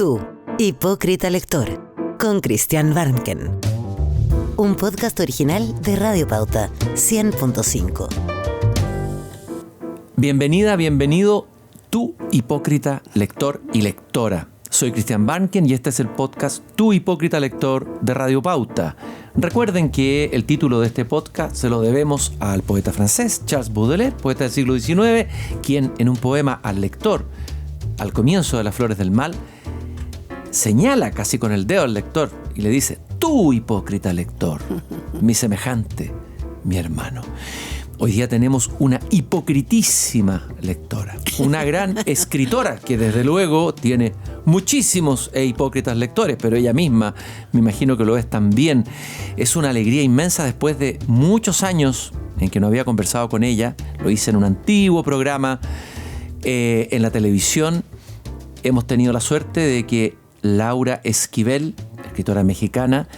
Tú, hipócrita lector, con Christian Barnken. Un podcast original de Radio Pauta 100.5. Bienvenida, bienvenido, tú, hipócrita lector y lectora. Soy Christian Barnken y este es el podcast Tu hipócrita lector de Radio Pauta. Recuerden que el título de este podcast se lo debemos al poeta francés Charles Baudelaire, poeta del siglo XIX, quien en un poema al lector, al comienzo de Las Flores del Mal, señala casi con el dedo al lector y le dice: tú, hipócrita lector, mi semejante, mi hermano. Hoy día tenemos una hipocritísima lectora, una gran escritora que desde luego tiene muchísimos e hipócritas lectores, pero ella misma me imagino que lo es también. Es una alegría inmensa después de muchos años en que no había conversado con ella. Lo hice en un antiguo programa en la televisión. Hemos tenido la suerte de que Laura Esquivel, escritora mexicana,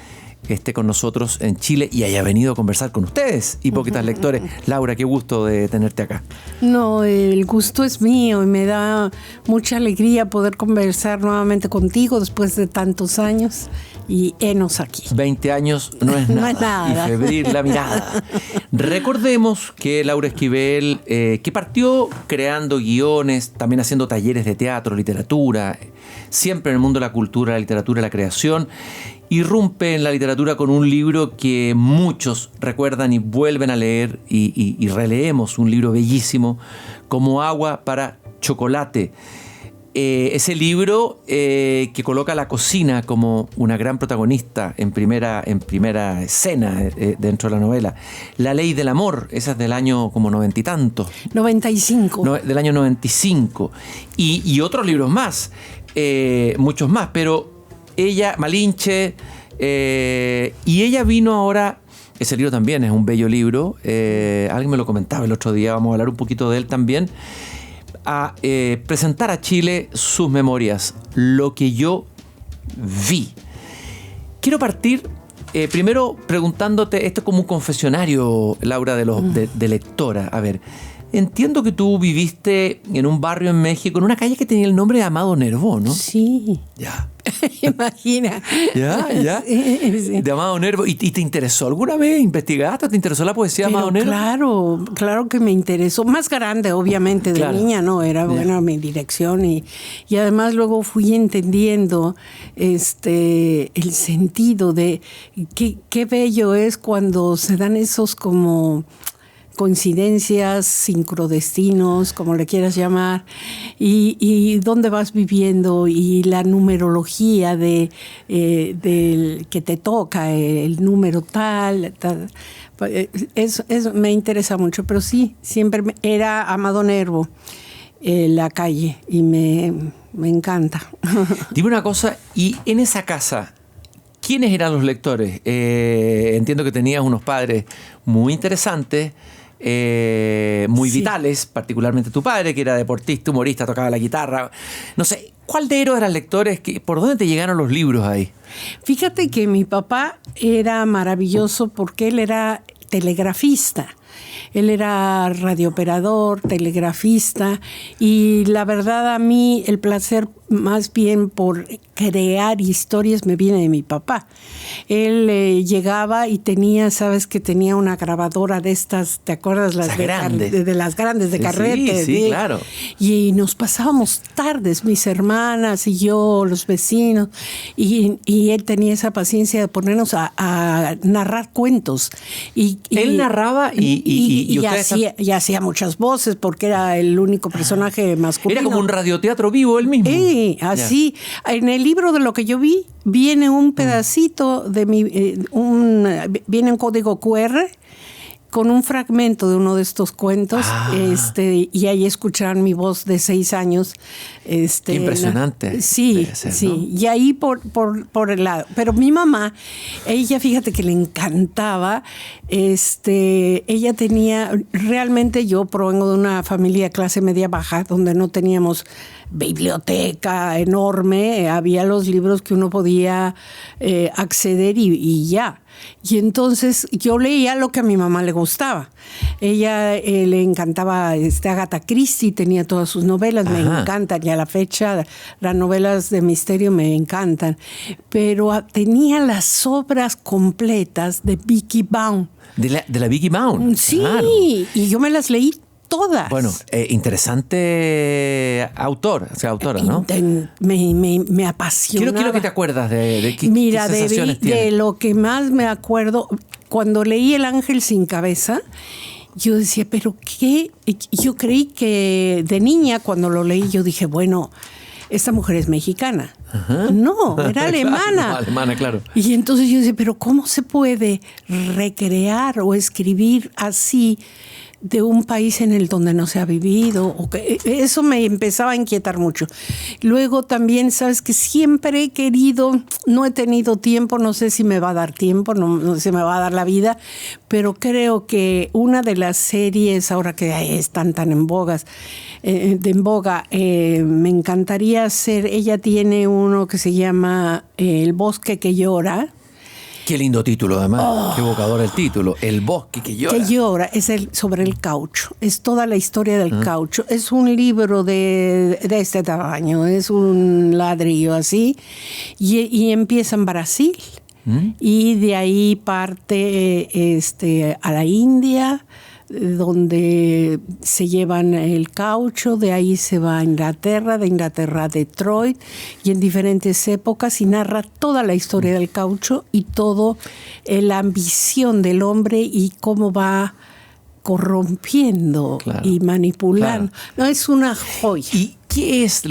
esté con nosotros en Chile y haya venido a conversar con ustedes, hipócritas lectores. Laura, qué gusto de tenerte acá. No, el gusto es mío y me da mucha alegría poder conversar nuevamente contigo después de tantos años y henos aquí. 20 años no es nada. No es nada. Y febril la mirada. Recordemos que Laura Esquivel, que partió creando guiones, también haciendo talleres de teatro, literatura, siempre en el mundo de la cultura, la literatura, la creación, irrumpe en la literatura con un libro que muchos recuerdan y vuelven a leer y releemos, un libro bellísimo, Como agua para chocolate. Ese libro que coloca la cocina como una gran protagonista en primera escena dentro de la novela. La ley del amor, esa es del año como 90 y tantos. 95. Del año 95. Y otros libros más, muchos más, pero ella, Malinche, y ella vino ahora. Ese libro también es un bello libro. Alguien me lo comentaba el otro día, vamos a hablar un poquito de él también. A presentar a Chile sus memorias, lo que yo vi. Quiero partir primero preguntándote, esto es como un confesionario, Laura, de lectora. A ver, entiendo que tú viviste en un barrio en México, en una calle que tenía el nombre de Amado Nervo, ¿no? Sí. Ya. Imagina. Ya. Sí. De Amado Nervo. ¿Y te interesó alguna vez? ¿Investigaste? ¿Te interesó la poesía de Amado Nervo? Claro que me interesó. Más grande, obviamente, de Claro. niña, ¿no? Era buena mi dirección y además luego fui entendiendo el sentido de qué bello es cuando se dan esos como coincidencias, sincrodestinos, como le quieras llamar, y dónde vas viviendo y la numerología del que te toca, el número tal. Eso me interesa mucho, pero sí, siempre era Amado Nervo la calle y me encanta. Dime una cosa, y en esa casa, ¿quiénes eran los lectores? Entiendo que tenías unos padres muy interesantes, muy Sí. vitales, particularmente tu padre, que era deportista, humorista, tocaba la guitarra. No sé, ¿cuál de ellos eran lectores? ¿Por dónde te llegaron los libros ahí? Fíjate que mi papá era maravilloso porque él era telegrafista. Él era radiooperador, telegrafista, y la verdad a mí el placer más bien por crear historias me viene de mi papá. Él llegaba y sabes que tenía una grabadora de estas, ¿te acuerdas? Las de las grandes de carrete. Sí, claro. Y nos pasábamos tardes, mis hermanas y yo, los vecinos, y él tenía esa paciencia de ponernos a narrar cuentos. Él narraba y hacía muchas voces porque era el único personaje masculino. Era como un radioteatro vivo él mismo. Así. Ya. En el libro de lo que yo vi viene un pedacito de viene un código QR con un fragmento de uno de estos cuentos, y ahí escucharon mi voz de 6 años. Qué impresionante. Sí, ser, sí. ¿No? Y ahí por el lado. Pero mi mamá, ella, fíjate que le encantaba, ella tenía, realmente yo provengo de una familia clase media baja, donde no teníamos biblioteca enorme, había los libros que uno podía acceder y ya. Y entonces yo leía lo que a mi mamá le gustaba. Ella le encantaba Agatha Christie, tenía todas sus novelas, me encantan, y a la fecha las novelas de misterio me encantan. Pero tenía las obras completas de Vicki Baum. ¿De la Vicki Baum? Sí, claro. Y yo me las leí todas. Bueno, interesante autora, ¿no? Me apasionaba. Quiero que te acuerdas de qué sensaciones de tienes. lo que más me acuerdo, cuando leí El ángel sin cabeza, yo decía, ¿pero qué? Yo creí que de niña, cuando lo leí, yo dije, bueno, esta mujer es mexicana. Ajá. No, era alemana. Claro, alemana, claro. Y entonces yo decía, ¿pero cómo se puede recrear o escribir así de un país en el donde no se ha vivido? Eso me empezaba a inquietar mucho. Luego también, sabes que siempre he querido, no he tenido tiempo, no sé si me va a dar tiempo, no sé si me va a dar la vida, pero creo que una de las series, ahora que están tan en boga, me encantaría hacer, ella tiene uno que se llama El bosque que llora. Qué lindo título, además. Qué evocador el título. El bosque que llora. Que llora, es sobre el caucho. Es toda la historia del caucho. Es un libro de este tamaño. Es un ladrillo así. Y empieza en Brasil. Y de ahí parte a la India, donde se llevan el caucho, de ahí se va a Inglaterra, de Inglaterra a Detroit, y en diferentes épocas, y narra toda la historia del caucho y todo la ambición del hombre y cómo va corrompiendo y manipulando. Claro. No, es una joya. ¿Y qué es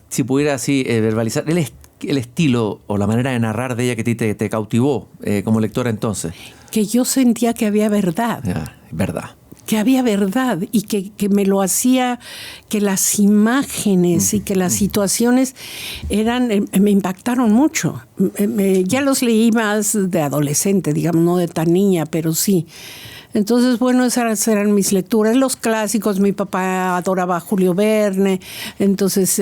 si pudiera así verbalizar, el estilo o la manera de narrar de ella que te cautivó como lectora entonces? Que yo sentía que había verdad. Verdad. Que había verdad y que me lo hacía, que las imágenes y que las situaciones me impactaron mucho. Ya los leí más de adolescente, digamos, no de tan niña, pero sí. Entonces, bueno, esas eran mis lecturas. Los clásicos, mi papá adoraba a Julio Verne, entonces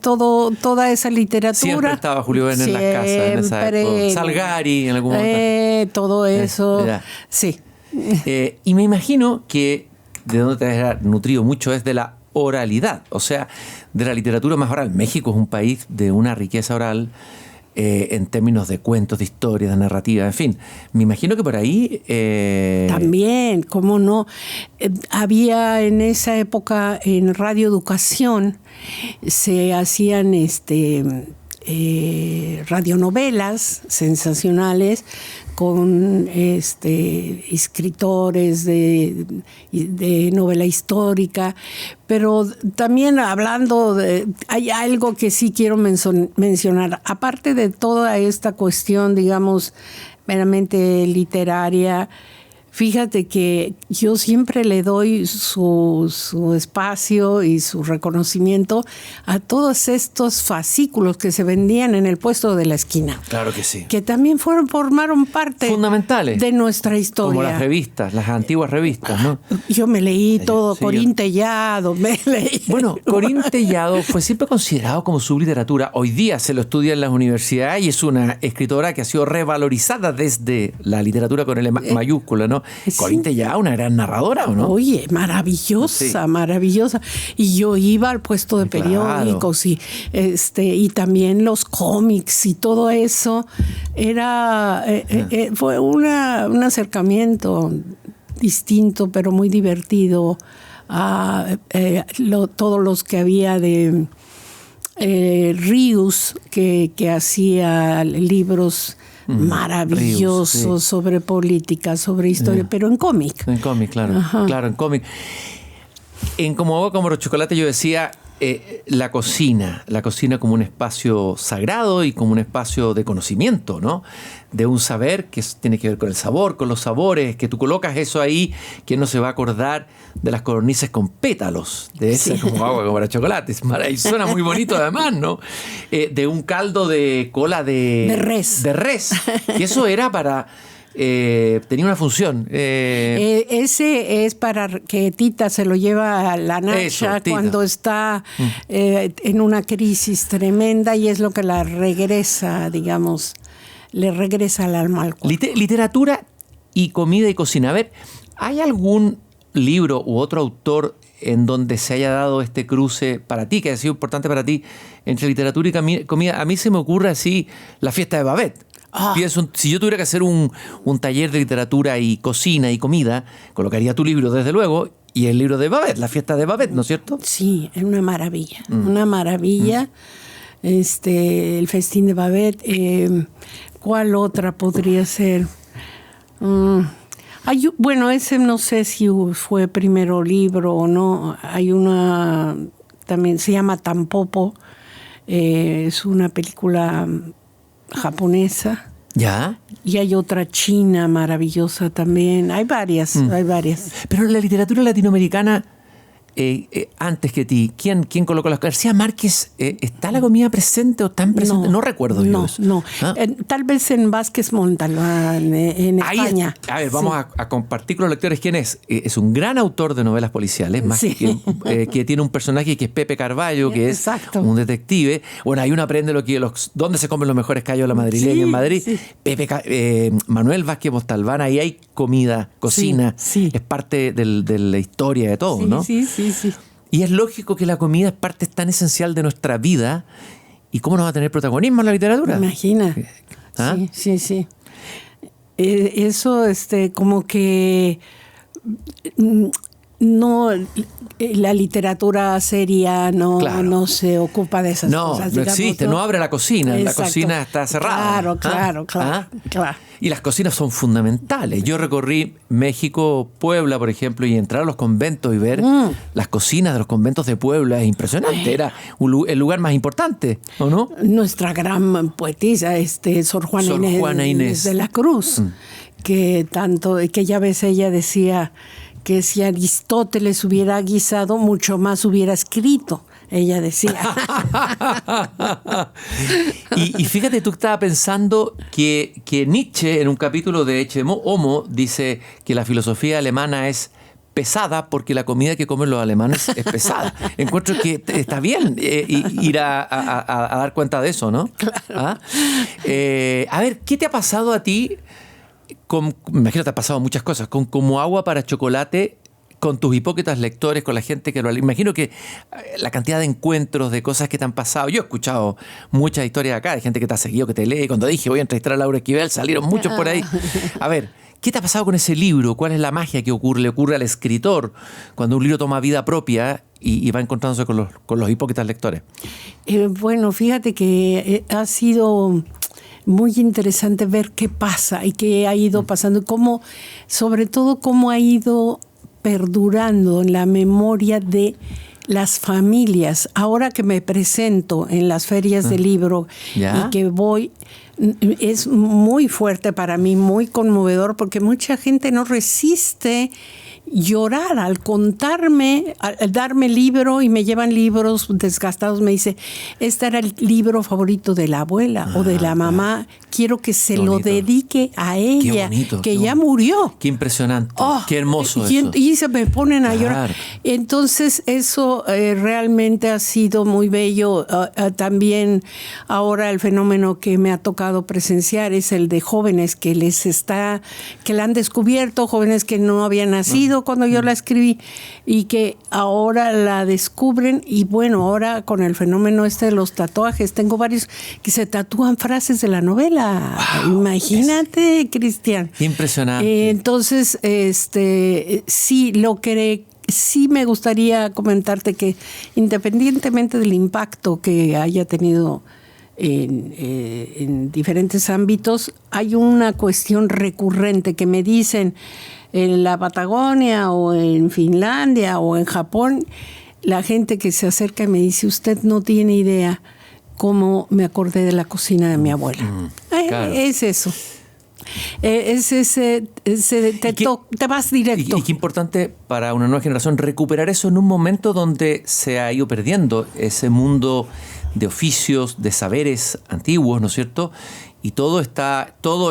toda esa literatura. Siempre estaba Julio Verne en las casas en esa época. Salgari en algún momento. Todo eso, sí. Y me imagino que de donde te has nutrido mucho es de la oralidad, o sea, de la literatura más oral. México es un país de una riqueza oral en términos de cuentos, de historias, de narrativa, en fin. Me imagino que por ahí... También, cómo no. Había en esa época en Radio Educación, se hacían radionovelas sensacionales con escritores de novela histórica, pero también hablando hay algo que sí quiero mencionar, aparte de toda esta cuestión, digamos, meramente literaria. Fíjate que yo siempre le doy su espacio y su reconocimiento a todos estos fascículos que se vendían en el puesto de la esquina. Claro que sí. Que también formaron parte fundamentales de nuestra historia. Como las revistas, las antiguas revistas, ¿no? Yo me leí todo, sí, Corín Tellado, me leí. Bueno, Corín Tellado fue siempre considerado como subliteratura. Hoy día se lo estudia en las universidades y es una escritora que ha sido revalorizada desde la literatura con L mayúscula, ¿no? Sí. Corín Tellado, una gran narradora, ¿o no? Oye, maravillosa, sí, maravillosa. Y yo iba al puesto de periódicos, claro, y también los cómics y todo eso. Fue un acercamiento distinto, pero muy divertido a todos los que había de Ríos, que hacía libros maravillosos, Ríos, sí, sobre política, sobre historia, pero en cómic. En cómic, claro. Ajá. Claro, en cómic. En Como Agua, Como Chocolate yo decía la cocina como un espacio sagrado y como un espacio de conocimiento, ¿no? De un saber que tiene que ver con el sabor, con los sabores, que tú colocas eso ahí, que no se va a acordar de las codornices con pétalos, de ese, sí, Como Agua, Como Chocolate. Y suena muy bonito además, ¿no? De un caldo de cola de res. De res. Y eso era para... tenía una función. Ese es para que Tita se lo lleva a la Nacha cuando está en una crisis tremenda y es lo que la regresa, digamos, le regresa el alma al cuerpo. Literatura y comida y cocina. A ver, ¿hay algún libro u otro autor en donde se haya dado este cruce para ti, que haya sido importante para ti, entre literatura y comida? A mí se me ocurre así La fiesta de Babette. Pienso, si yo tuviera que hacer un taller de literatura y cocina y comida, colocaría tu libro, desde luego, y el libro de Babette, La fiesta de Babette, ¿no es cierto? Sí, es una maravilla, una maravilla. El festín de Babette. ¿Cuál otra podría ser? Bueno, ese no sé si fue primero libro o no. Hay una, también se llama Tampopo. Es una película japonesa. ¿Ya? Y hay otra china maravillosa también. Hay varias. Pero en la literatura latinoamericana, antes que ti, ¿quién colocó las García Márquez? ¿Está la comida presente o tan presente? No recuerdo yo eso. No. Tal vez en Vázquez Montalbán, en España. A ver, vamos a compartir con los lectores quién es. Es un gran autor de novelas policiales, más que tiene un personaje que es Pepe Carballo, que es un detective. Bueno, ahí uno aprende dónde se comen los mejores callos de la madrileña en Madrid. Sí. Manuel Vázquez Montalbán, ahí hay comida, cocina. Sí. Es parte de la historia de todo, ¿no? Sí. Y es lógico que la comida es parte tan esencial de nuestra vida. ¿Y cómo no va a tener protagonismo en la literatura? Imagina. ¿Ah? Sí. Eso, como que no, la literatura seria no se ocupa de esas cosas. No existe, no abre la cocina. Exacto. La cocina está cerrada. Claro. Y las cocinas son fundamentales. Yo recorrí México, Puebla, por ejemplo, y entrar a los conventos y ver las cocinas de los conventos de Puebla es impresionante. Era el lugar más importante, ¿o no? Nuestra gran poetisa, Sor Juana Inés de la Cruz, que ya ves, ella decía que si Aristóteles hubiera guisado, mucho más hubiera escrito. Ella decía. y fíjate, tú estabas pensando que Nietzsche, en un capítulo de Ecce Homo, dice que la filosofía alemana es pesada porque la comida que comen los alemanes es pesada. Encuentro que está bien ir a dar cuenta de eso, ¿no? Claro. A ver, ¿qué te ha pasado a ti? Me imagino que te ha pasado muchas cosas, con Como agua para chocolate, con tus hipócritas lectores, con la gente que lo lee. Imagino que la cantidad de encuentros, de cosas que te han pasado. Yo he escuchado muchas historias acá de gente que te ha seguido, que te lee. Cuando dije voy a entrevistar a Laura Esquivel, salieron muchos por ahí. A ver, ¿qué te ha pasado con ese libro? ¿Cuál es la magia que le ocurre al escritor cuando un libro toma vida propia y va encontrándose con los hipócritas lectores? Bueno, fíjate que ha sido muy interesante ver qué pasa y qué ha ido pasando, sobre todo cómo ha ido perdurando en la memoria de las familias. Ahora que me presento en las ferias de libro y que voy, es muy fuerte para mí, muy conmovedor, porque mucha gente no resiste llorar al contarme, al darme libro, y me llevan libros desgastados. Me dice, este era el libro favorito de la abuela o de la mamá. Quiero que se lo dedique a ella, que ya murió. Qué impresionante, qué hermoso eso. Y se me ponen a llorar. Entonces eso realmente ha sido muy bello. También ahora el fenómeno que me ha tocado presenciar es el de jóvenes que la han descubierto, jóvenes que no habían nacido cuando yo la escribí y que ahora la descubren. Y bueno, ahora con el fenómeno de los tatuajes, tengo varios que se tatúan frases de la novela. Wow, imagínate, Cristian. Impresionante. Entonces, sí me gustaría comentarte que independientemente del impacto que haya tenido en diferentes ámbitos, hay una cuestión recurrente que me dicen en la Patagonia o en Finlandia o en Japón, la gente que se acerca y me dice, usted no tiene idea cómo me acordé de la cocina de mi abuela. Claro. Es eso. Te vas directo. Y qué importante para una nueva generación recuperar eso en un momento donde se ha ido perdiendo ese mundo de oficios, de saberes antiguos, ¿no es cierto? Y todo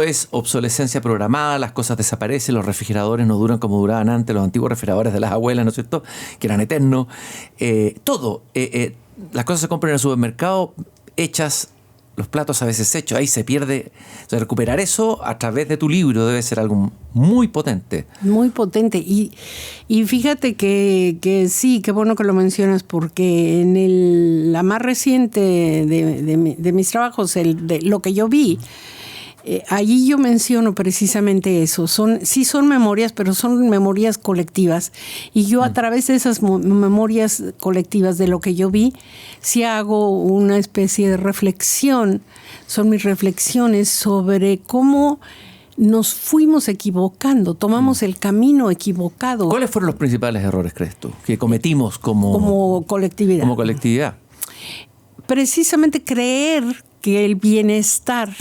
es obsolescencia programada, las cosas desaparecen, los refrigeradores no duran como duraban antes, los antiguos refrigeradores de las abuelas, ¿no es cierto?, que eran eternos. Las cosas se compran en el supermercado hechas los platos a veces hechos, ahí se pierde. O sea, recuperar eso a través de tu libro debe ser algo muy potente. Muy potente. Y fíjate que sí, qué bueno que lo mencionas, porque en la más reciente de mis trabajos, de lo que yo vi, allí yo menciono precisamente eso. Son memorias, pero son memorias colectivas. Y yo a través de esas memorias colectivas de lo que yo vi, sí hago una especie de reflexión. Son mis reflexiones sobre cómo nos fuimos equivocando, tomamos el camino equivocado. ¿Cuáles fueron los principales errores, crees tú, que cometimos como colectividad? Como colectividad. Precisamente creer que el bienestar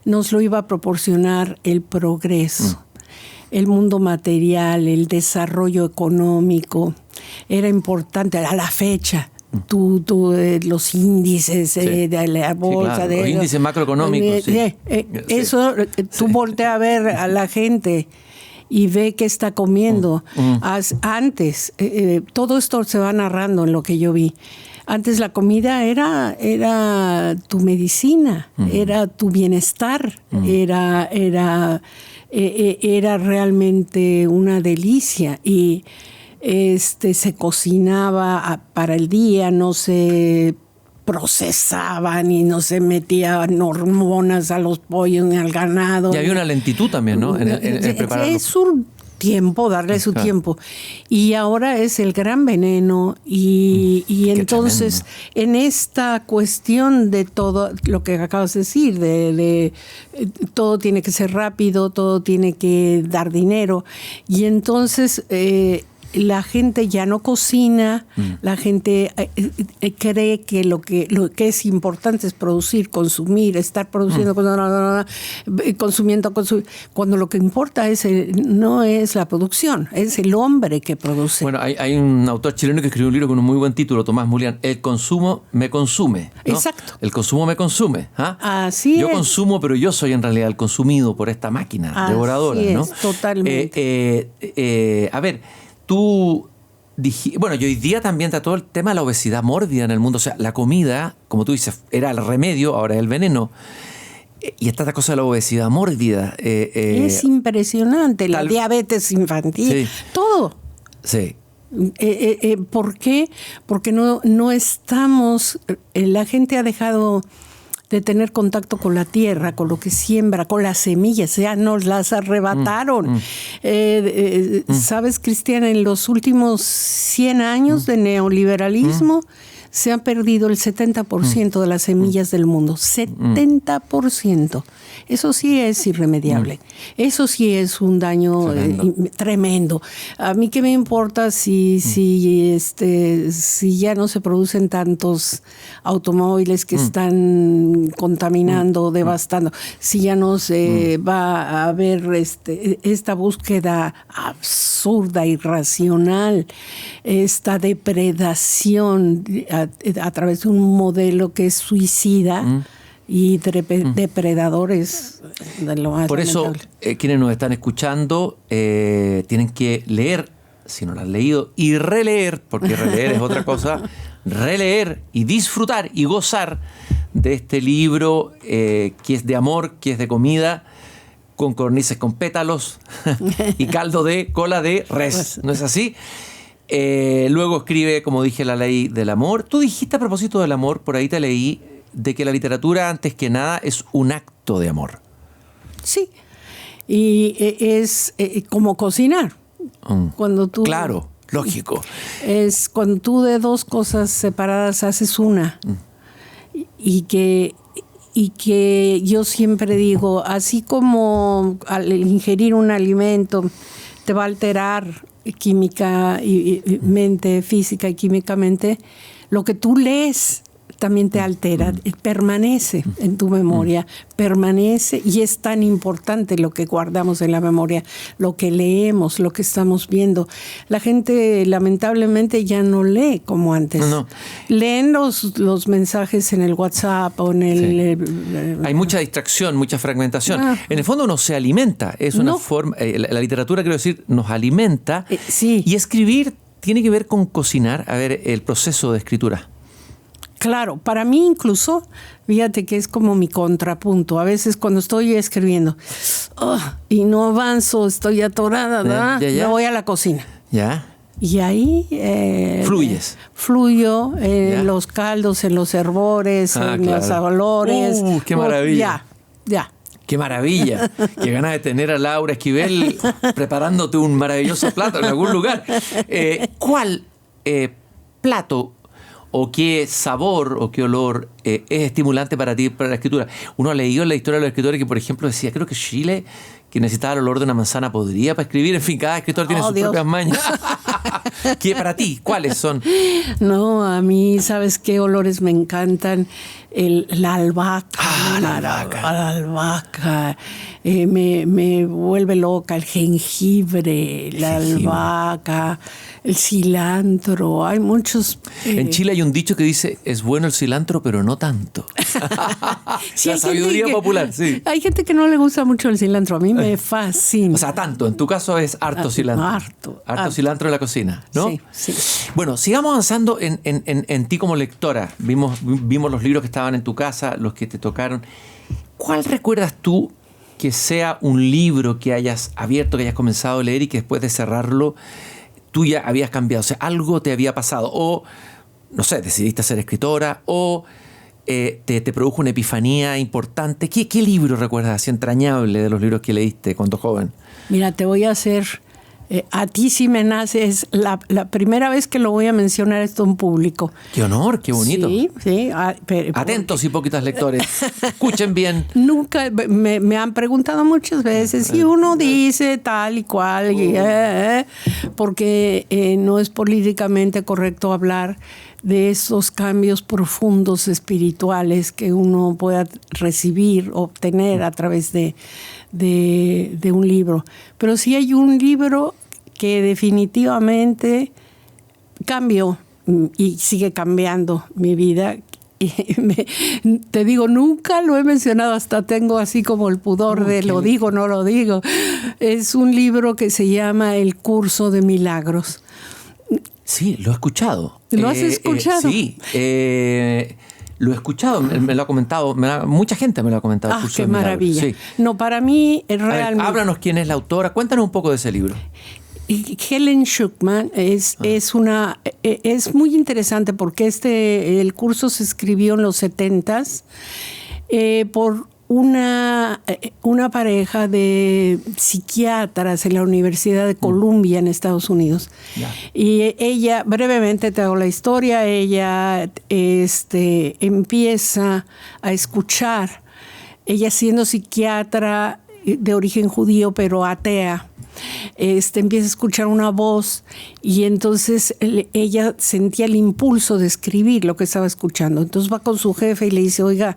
nos lo iba a proporcionar el progreso, el mundo material, el desarrollo económico. Era importante a la fecha. Los índices de la bolsa, claro, los índices macroeconómicos. Eso, tú volteas a ver a la gente y ve qué está comiendo. Antes, todo esto se va narrando en lo que yo vi. Antes la comida era tu medicina, era tu bienestar, era realmente una delicia. Y se cocinaba para el día, no se procesaban y no se metían hormonas a los pollos ni al ganado. Y había una lentitud también, ¿no? En prepararlo. Es un tiempo, darle su tiempo. Y ahora es el gran veneno y entonces tremendo. En esta cuestión de todo lo que acabas de decir, de todo tiene que ser rápido, todo tiene que dar dinero, y entonces la gente ya no cocina, la gente cree que lo que es importante es producir, consumir, estar produciendo, consumiendo, cuando lo que importa no es la producción, es el hombre que produce. Bueno, hay un autor chileno que escribió un libro con un muy buen título, Tomás Mulián, El consumo me consume, ¿no? Exacto. El consumo me consume. Así yo es. consumo, pero yo soy en realidad el consumido por esta máquina devoradora, Así es, ¿no? Totalmente. A ver, tú bueno, y hoy día también está todo el tema de la obesidad mórbida en el mundo. O sea, la comida, como tú dices, era el remedio, ahora es el veneno. Y está esta cosa de la obesidad mórbida. Es impresionante, la diabetes infantil, todo. Sí. ¿Por qué? Porque no estamos, la gente ha dejado de tener contacto con la tierra, con lo que siembra, con las semillas, ya nos las arrebataron. ¿Sabes, Cristian? En los últimos 100 años de neoliberalismo se han perdido el 70% de las semillas del mundo. 70%. Eso sí es irremediable. Eso sí es un daño tremendo. A mí qué me importa si ya no se producen tantos automóviles que están contaminando, devastando, si ya no se va a haber esta búsqueda absurda, irracional, esta depredación a través de un modelo que es suicida y depredadores de lo más Por eso, lamentable. quienes nos están escuchando tienen que leer, si no lo han leído, y releer, porque releer es otra cosa, releer y disfrutar y gozar de este libro que es de amor, que es de comida, con cornices con pétalos y caldo de cola de res, ¿no es así? Luego escribe, como dije, La ley del amor. Tú dijiste a propósito del amor, por ahí te leí, de que la literatura, antes que nada, es un acto de amor. Sí, y es como cocinar. Cuando tú, claro, lógico. Es cuando tú de dos cosas separadas haces una. Y que yo siempre digo, así como al ingerir un alimento te va a alterar química y mente, física y químicamente, lo que tú lees también te altera, permanece en tu memoria, permanece, y es tan importante lo que guardamos en la memoria, lo que leemos, lo que estamos viendo. La gente lamentablemente ya no lee como antes. No. Leen los mensajes en el WhatsApp o en el... Hay mucha distracción, mucha fragmentación. En el fondo uno se alimenta, es una forma, la literatura, quiero decir, nos alimenta. Sí. Y escribir tiene que ver con cocinar, a ver, el proceso de escritura. Claro, para mí incluso, fíjate que es como mi contrapunto. A veces cuando estoy escribiendo y no avanzo, estoy atorada, ¿verdad? Me voy a la cocina. Ya. Y ahí fluyes. Fluyo en los caldos, en los hervores, en los olores. ¡Qué maravilla! Ya. ¡Qué maravilla! Qué ganas de tener a Laura Esquivel preparándote un maravilloso plato en algún lugar. ¿Cuál plato o qué sabor o qué olor es estimulante para ti para la escritura? Uno ha leído en la historia de los escritores que, por ejemplo, decía, creo que Chile, que necesitaba el olor de una manzana podrida para escribir. En fin, cada escritor tiene sus propias mañas. ¿Qué para ti? ¿Cuáles son? No, a mí, ¿sabes qué olores me encantan? La albahaca. La albahaca. La albahaca. Me vuelve loca el jengibre, la albahaca, el cilantro. Hay muchos. En Chile hay un dicho que dice, es bueno el cilantro, pero no tanto. Sí, la sabiduría popular, sí. Hay gente que no le gusta mucho el cilantro. A mí me fascina. O sea, tanto. En tu caso es harto cilantro. Harto cilantro en la cocina, ¿no? Sí. Bueno, sigamos avanzando en ti como lectora. Vimos los libros que estaban en tu casa, los que te tocaron. ¿Cuál recuerdas tú que sea un libro que hayas abierto, que hayas comenzado a leer y que después de cerrarlo tú ya habías cambiado? O sea, algo te había pasado. O, no sé, decidiste ser escritora o te produjo una epifanía importante. ¿Qué libro recuerdas así entrañable de los libros que leíste cuando joven? Mira, te voy a hacer... a ti sí me nace, es la primera vez que lo voy a mencionar esto en público. ¡Qué honor, qué bonito! Sí. Atentos, hipócritas lectores, escuchen bien. Nunca, me han preguntado muchas veces si uno dice tal y cual, porque no es políticamente correcto hablar de esos cambios profundos espirituales que uno pueda recibir, obtener a través de un libro. Pero sí hay un libro que definitivamente cambió y sigue cambiando mi vida. Y te digo, nunca lo he mencionado, hasta tengo así como el pudor de lo digo, no lo digo. Es un libro que se llama El Curso de Milagros. Sí, lo he escuchado. ¿Lo has escuchado? Sí, lo he escuchado, me lo ha comentado, mucha gente me lo ha comentado. ¡Qué maravilla! Sí. No, para mí realmente... Háblanos quién es la autora, cuéntanos un poco de ese libro. Helen Schucman es muy interesante porque el curso se escribió en los 70s por una pareja de psiquiatras en la Universidad de Columbia en Estados Unidos. Yeah. Y ella, brevemente te hago la historia, ella empieza a escuchar, ella siendo psiquiatra de origen judío pero atea, empieza a escuchar una voz y entonces ella sentía el impulso de escribir lo que estaba escuchando. Entonces va con su jefe y le dice, oiga,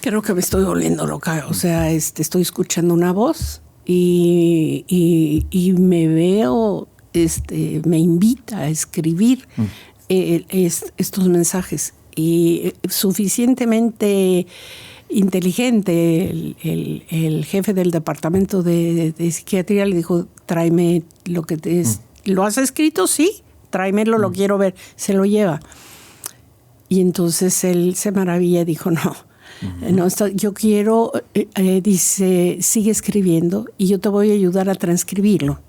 creo que me estoy volviendo loca, o sea, estoy escuchando una voz y me veo, me invita a escribir estos mensajes. Y suficientemente inteligente, el jefe del departamento de psiquiatría le dijo, tráeme lo que ¿lo has escrito? Sí, tráemelo, lo quiero ver. Se lo lleva. Y entonces él se maravilla y dijo, no, yo quiero, dice, sigue escribiendo y yo te voy a ayudar a transcribirlo.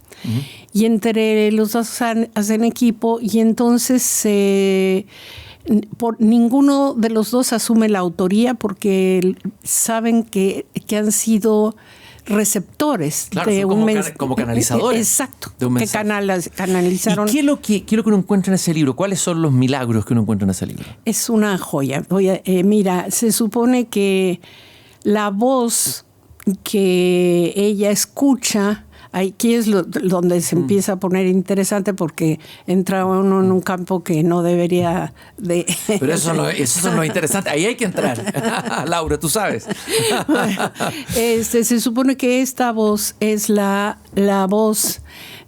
Y entre los dos hacen equipo y entonces ninguno de los dos asume la autoría porque saben que han sido receptores, claro, de como canalizadores. Exacto, de un mensaje. Que canalizaron. ¿Y qué es lo que uno encuentra en ese libro? ¿Cuáles son los milagros que uno encuentra en ese libro? Es una joya. Mira, se supone que la voz que ella escucha, aquí es donde se empieza a poner interesante porque entra uno en un campo que no debería de... Pero eso es lo interesante. Ahí hay que entrar. Laura, tú sabes. Bueno, se supone que esta voz es la voz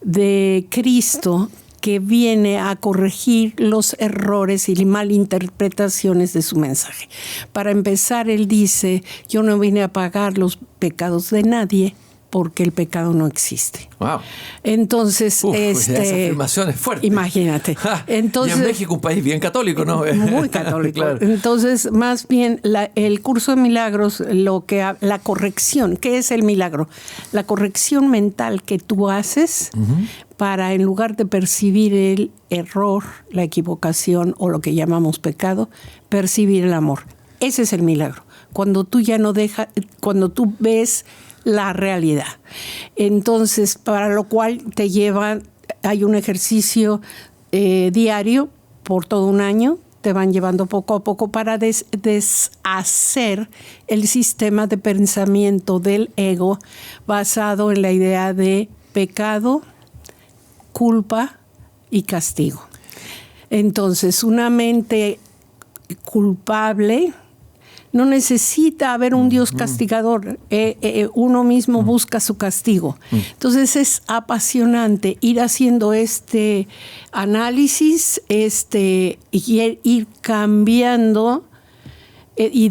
de Cristo que viene a corregir los errores y malinterpretaciones de su mensaje. Para empezar, él dice, yo no vine a pagar los pecados de nadie, porque el pecado no existe. Wow. Entonces, esa afirmación es fuerte. Imagínate. Entonces, y en México, un país bien católico, ¿no? Muy católico. Claro. Entonces, más bien, el curso de milagros, la corrección, ¿qué es el milagro? La corrección mental que tú haces para, en lugar de percibir el error, la equivocación o lo que llamamos pecado, percibir el amor. Ese es el milagro. Cuando tú ya no dejas, cuando tú ves la realidad. Entonces, para lo cual te llevan, hay un ejercicio diario por todo un año, te van llevando poco a poco para deshacer el sistema de pensamiento del ego basado en la idea de pecado, culpa y castigo. Entonces, una mente culpable no necesita haber un Dios castigador. Uno mismo busca su castigo. Entonces es apasionante ir haciendo este análisis, y ir cambiando y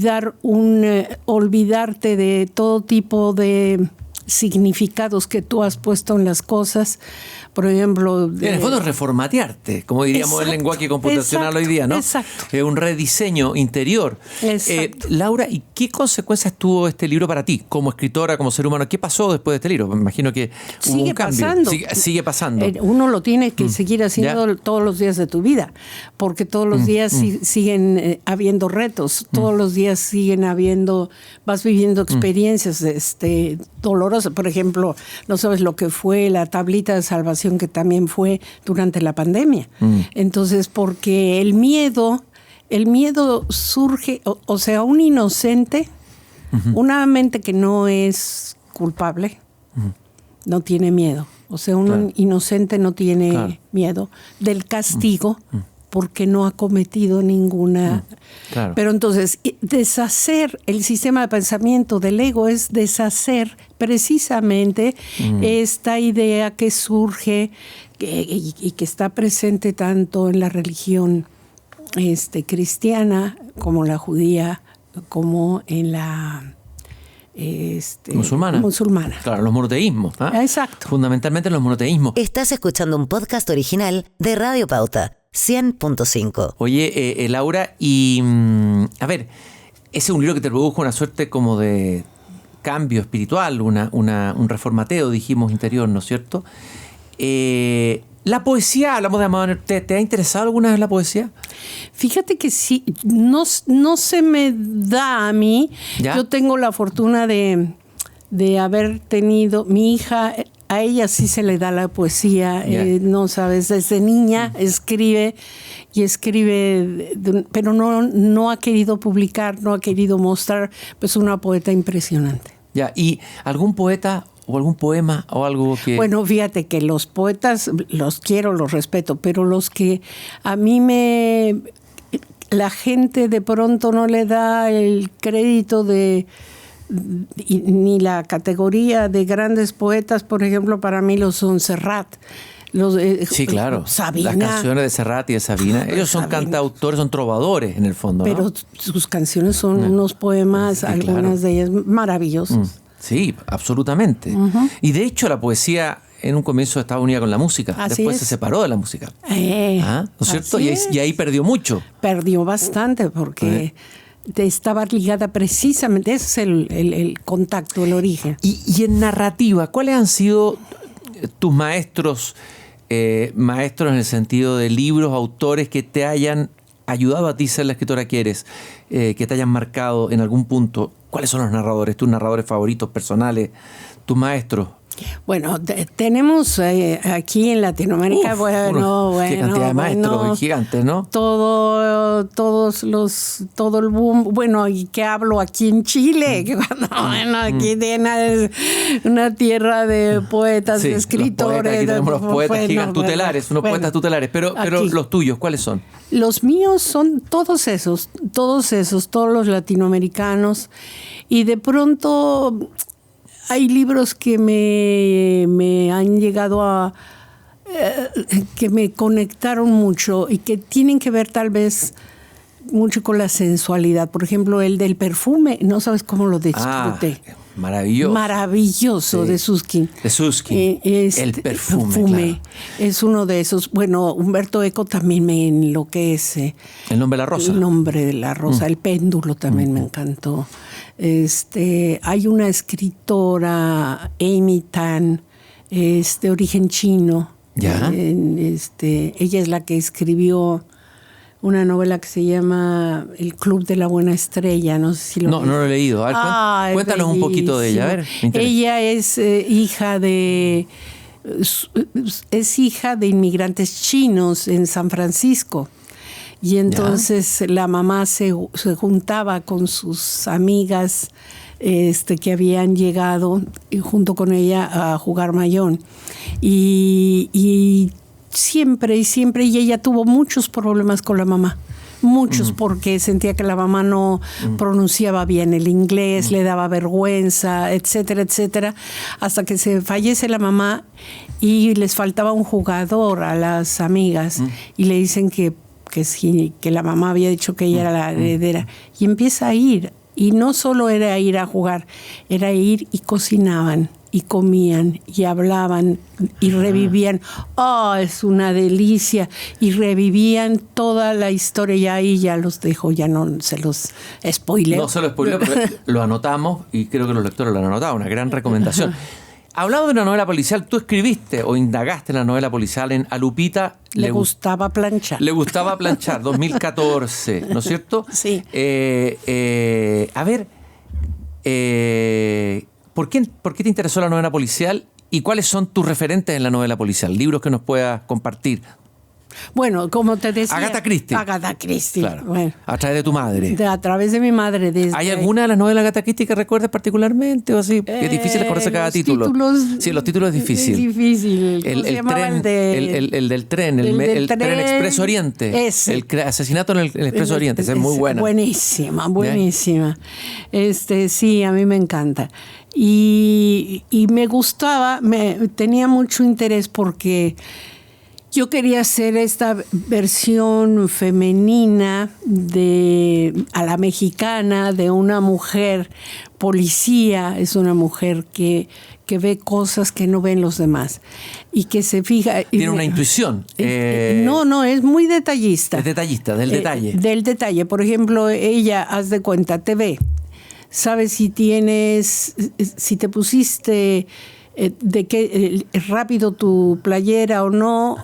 olvidarte de todo tipo de significados que tú has puesto en las cosas. Por ejemplo... En el fondo es reformatearte, como diríamos en lenguaje computacional hoy día, ¿no? Exacto. Un rediseño interior. Laura, ¿y qué consecuencias tuvo este libro para ti como escritora, como ser humano? ¿Qué pasó después de este libro? Me imagino que hubo un cambio. Sigue pasando. Uno lo tiene que seguir haciendo todos los días de tu vida, porque todos los días siguen habiendo retos, todos los días vas viviendo experiencias dolorosas. Por ejemplo, no sabes lo que fue la tablita de salvación que también fue durante la pandemia. Entonces, porque el miedo surge, o sea, un inocente, una mente que no es culpable, no tiene miedo. O sea, un inocente no tiene miedo del castigo porque no ha cometido ninguna... Pero entonces, deshacer el sistema de pensamiento del ego es deshacer precisamente esta idea que surge y que está presente tanto en la religión cristiana como la judía, como en la... musulmana. Claro, los monoteísmos. Exacto. Fundamentalmente los monoteísmos. Estás escuchando un podcast original de Radio Pauta, 100.5. Oye, Laura, y a ver, ese es un libro que te produjo una suerte como de cambio espiritual, un reformateo, dijimos, interior, ¿no es cierto? La poesía, hablamos de Amado, ¿te ha interesado alguna vez la poesía? Fíjate que sí, no se me da a mí. ¿Ya? Yo tengo la fortuna de haber tenido, mi hija, a ella sí se le da la poesía, no sabes, desde niña escribe, pero no ha querido publicar, no ha querido mostrar, pues una poeta impresionante. Ya, ¿y algún poeta o algún poema o algo que...? Bueno, fíjate que los poetas los quiero, los respeto, pero los que a mí la gente de pronto no le da el crédito ni la categoría de grandes poetas, por ejemplo, para mí los son Serrat. Sí, claro. Sabina. Las canciones de Serrat y de Sabina. Ellos son cantautores, son trovadores en el fondo, ¿no? Pero sus canciones son unos poemas, algunas de ellas maravillosas. Sí, absolutamente. Y de hecho la poesía en un comienzo estaba unida con la música. Después se separó de la música. ¿No es cierto? Y ahí perdió mucho. Perdió bastante porque... estaba ligada precisamente, ese es el contacto, el origen. Y en narrativa, ¿cuáles han sido tus maestros en el sentido de libros, autores que te hayan ayudado a ti a ser la escritora que eres, que te hayan marcado en algún punto? ¿Cuáles son los narradores, tus narradores favoritos personales, tus maestros? Bueno, tenemos aquí en Latinoamérica, qué cantidad de maestros gigantes, ¿no? Todo el boom, bueno, y que hablo aquí en Chile, que aquí tiene una tierra de poetas, de escritores. Aquí tenemos los poetas gigantes, tutelares, poetas tutelares, pero los tuyos, ¿cuáles son? Los míos son todos los latinoamericanos, y de pronto... Hay libros que me han llegado que me conectaron mucho y que tienen que ver tal vez mucho con la sensualidad. Por ejemplo, el del perfume, no sabes cómo lo disfruté. Maravilloso. Maravilloso, Sí. de Susskind. De Susskind. El perfume. Claro. Es uno de esos. Bueno, Humberto Eco también me enloquece. El nombre de la rosa. El nombre de la rosa. El péndulo también me encantó. Hay una escritora, Amy Tan, de origen chino. ¿Ya? Ella es la que escribió una novela que se llama El Club de la Buena Estrella. No sé si lo No lo he leído. A ver, cuéntanos un poquito de ella. A ver, me interesa. Ella es hija de inmigrantes chinos en San Francisco. Y entonces la mamá se juntaba con sus amigas que habían llegado junto con ella a jugar mahjong. Y siempre, y ella tuvo muchos problemas con la mamá. Muchos, porque sentía que la mamá no pronunciaba bien el inglés, le daba vergüenza, etcétera, etcétera, hasta que se fallece la mamá y les faltaba un jugador a las amigas y le dicen que sí, que la mamá había dicho que ella era la heredera, y empieza a ir, y no solo era ir a jugar, era ir y cocinaban y comían y hablaban y revivían. Es una delicia. Y revivían toda la historia. Y ahí ya los dejo, ya no se los spoileo. No se lo spoileo, pero lo anotamos y creo que los lectores lo han anotado. Una gran recomendación. Hablando de una novela policial, tú escribiste o indagaste en la novela policial en A Lupita. Le gustaba planchar. Le gustaba planchar, 2014, ¿no es cierto? Sí. A ver, ¿por qué te interesó la novela policial y cuáles son tus referentes en la novela policial? Libros que nos puedas compartir. Bueno, como te decía... Agatha Christie. Agatha Christie. Claro. Bueno, A través de tu madre. a través de mi madre. ¿Hay alguna de las novelas de Agatha Christie que recuerdes particularmente o así? Es difícil acordarse cada título. Sí, los títulos es difícil. Es difícil. El del tren, el tren Expreso Oriente. Ese. El asesinato en el Expreso Oriente. Esa es muy buena. Buenísima, buenísima. Sí, a mí me encanta. Y me gustaba, tenía mucho interés porque yo quería hacer esta versión femenina a la mexicana de una mujer policía. Es una mujer que ve cosas que no ven los demás y que se fija. Tiene una intuición. No, es muy detallista. Es detallista, del detalle. Del detalle. Por ejemplo, ella, haz de cuenta, te ve. Sabes si te pusiste de qué rápido tu playera o no,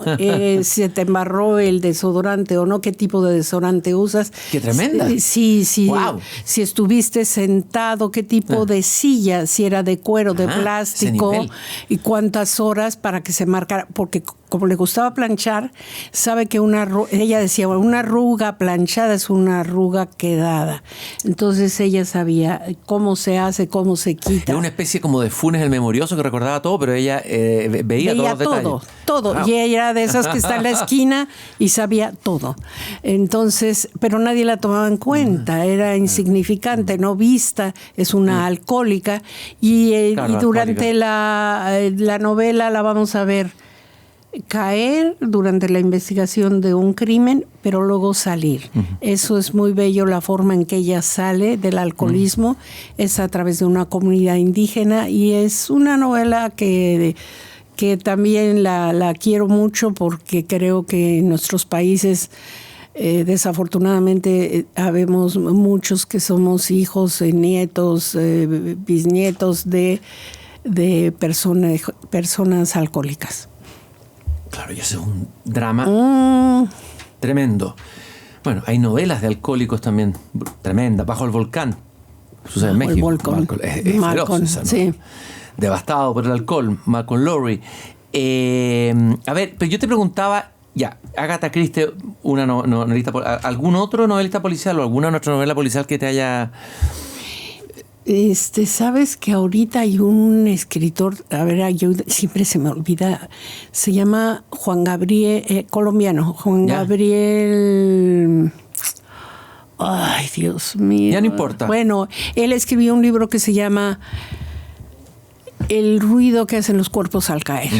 si te embarró el desodorante o no, qué tipo de desodorante usas. ¡Qué tremenda! Sí. Wow. Si estuviste sentado, qué tipo de silla, si era de cuero, de plástico, y cuántas horas para que se marcara, porque como le gustaba planchar, sabe que ella decía, una arruga planchada es una arruga quedada. Entonces ella sabía cómo se hace, cómo se quita. Era una especie como de Funes el Memorioso que recordaba todo, pero ella veía todos los detalles. Todo. Wow. Y ella era de esas que está en la esquina y sabía todo. Entonces, pero nadie la tomaba en cuenta, era insignificante, no vista, es una alcohólica. Y durante la novela la vamos a ver caer durante la investigación de un crimen, pero luego salir. Eso es muy bello, la forma en que ella sale del alcoholismo, es a través de una comunidad indígena, y es una novela que también la quiero mucho porque creo que en nuestros países desafortunadamente habemos muchos que somos hijos, nietos, bisnietos de personas alcohólicas. Claro, y ese es un drama tremendo. Bueno, hay novelas de alcohólicos también tremendas. Bajo el volcán. Sucede en México. Es feroz esa, ¿no? Sí. Devastado por el alcohol. Malcolm Lowry. A ver, pero yo te preguntaba, Agatha Christie, una novelista, ¿algún otro novelista policial o alguna otra novela policial que te haya... Sabes que ahorita hay un escritor, yo siempre se me olvida, se llama Juan Gabriel, colombiano, Juan Gabriel. Ay, Dios mío. Ya no importa. Bueno, él escribió un libro que se llama El ruido que hacen los cuerpos al caer.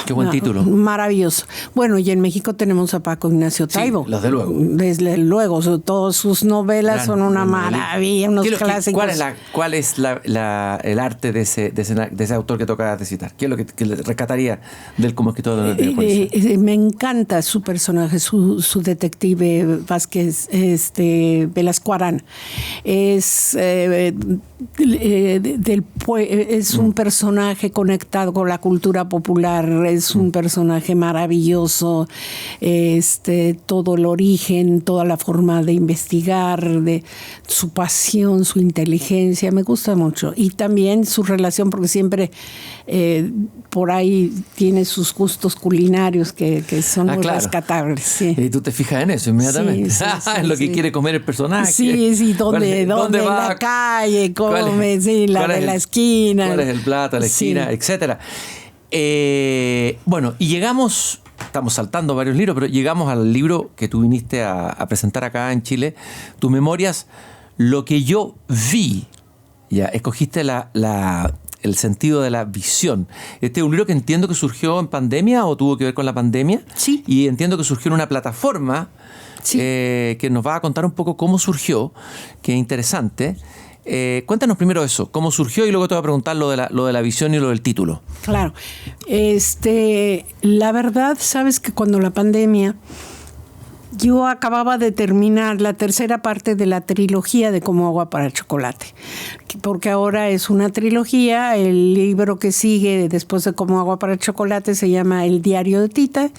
Qué buen título. Maravilloso. Bueno, y en México tenemos a Paco Ignacio Taibo. Sí, desde luego. Desde luego. Todas sus novelas son una maravilla, unos clásicos. ¿Cuál es el arte de ese autor que tocaba de citar? ¿Qué es lo que le rescataría del como escritor de policía? Me encanta su personaje, su detective Vázquez, Velasco Arán. Es un personaje conectado con la cultura popular, es un personaje maravilloso, todo el origen, toda la forma de investigar, de su pasión, su inteligencia, me gusta mucho. Y también su relación, porque siempre por ahí tiene sus gustos culinarios que son muy rescatables. Sí. Y tú te fijas en eso inmediatamente. Sí, en lo que quiere comer el personaje. Sí, ¿dónde en va? La calle come, la de la esquina. ¿Cuál es el plato, la esquina, etcétera? Bueno, y llegamos, estamos saltando varios libros, pero llegamos al libro que tú viniste a presentar acá en Chile, tus memorias, Lo que yo vi. Ya, escogiste el sentido de la visión. Este es un libro que entiendo que surgió en pandemia o tuvo que ver con la pandemia. Sí. Y entiendo que surgió en una plataforma que nos va a contar un poco cómo surgió, que es interesante. Cuéntanos primero eso, cómo surgió, y luego te voy a preguntar lo de la visión y lo del título. Claro. La verdad, sabes que cuando la pandemia, yo acababa de terminar la tercera parte de la trilogía de Como agua para el chocolate, porque ahora es una trilogía. El libro que sigue después de Como agua para el chocolate se llama El diario de Tita,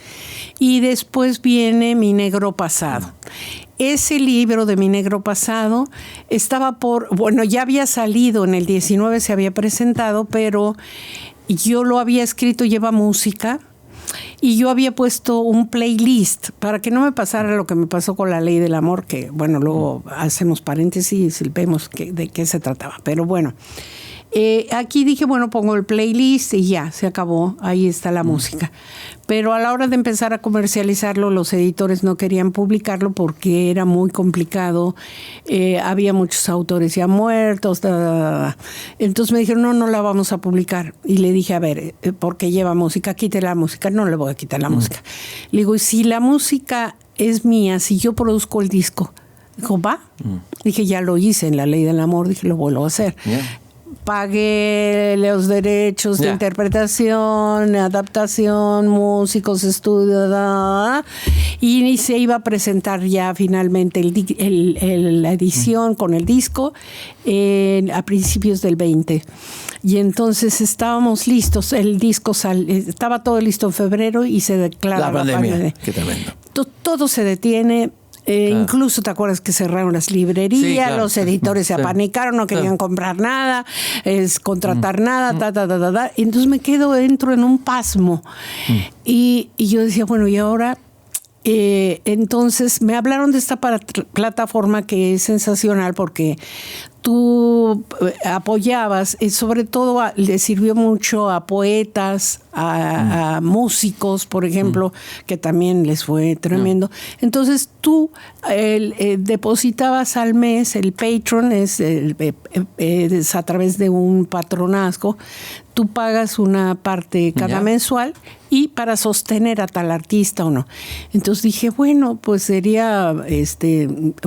y después viene Mi negro pasado. Ese libro de Mi negro pasado ya había salido en el 19, se había presentado, pero yo lo había escrito, lleva música, y yo había puesto un playlist para que no me pasara lo que me pasó con La ley del amor, que bueno, luego hacemos paréntesis y vemos de qué se trataba. Pero bueno, aquí dije, bueno, pongo el playlist y ya, se acabó, ahí está la música. Pero a la hora de empezar a comercializarlo, los editores no querían publicarlo porque era muy complicado, había muchos autores ya muertos, entonces me dijeron, no la vamos a publicar. Y le dije, a ver, porque lleva música, quite la música. No le voy a quitar la música. Le digo, y si la música es mía, si yo produzco el disco, dijo, va. Dije, ya lo hice en La ley del amor, dije, lo vuelvo a hacer. Pagué los derechos de interpretación, adaptación, músicos, estudio, y se iba a presentar ya finalmente la edición con el disco a principios del 20. Y entonces estábamos listos, el disco estaba todo listo en febrero y se declara la pandemia. Qué tremendo. Todo se detiene. Claro. Incluso te acuerdas que cerraron las librerías, sí, claro, los editores se apanicaron, no querían comprar nada, contratar nada, y entonces entro en un pasmo. Y yo decía, bueno, y ahora, entonces me hablaron de esta plataforma que es sensacional porque tú apoyabas, sobre todo le sirvió mucho a poetas, a músicos, por ejemplo, que también les fue tremendo. Entonces tú depositabas al mes, el Patreon es a través de un patronazgo, tú pagas una parte cada mensual y para sostener a tal artista o no. Entonces dije, bueno, pues sería,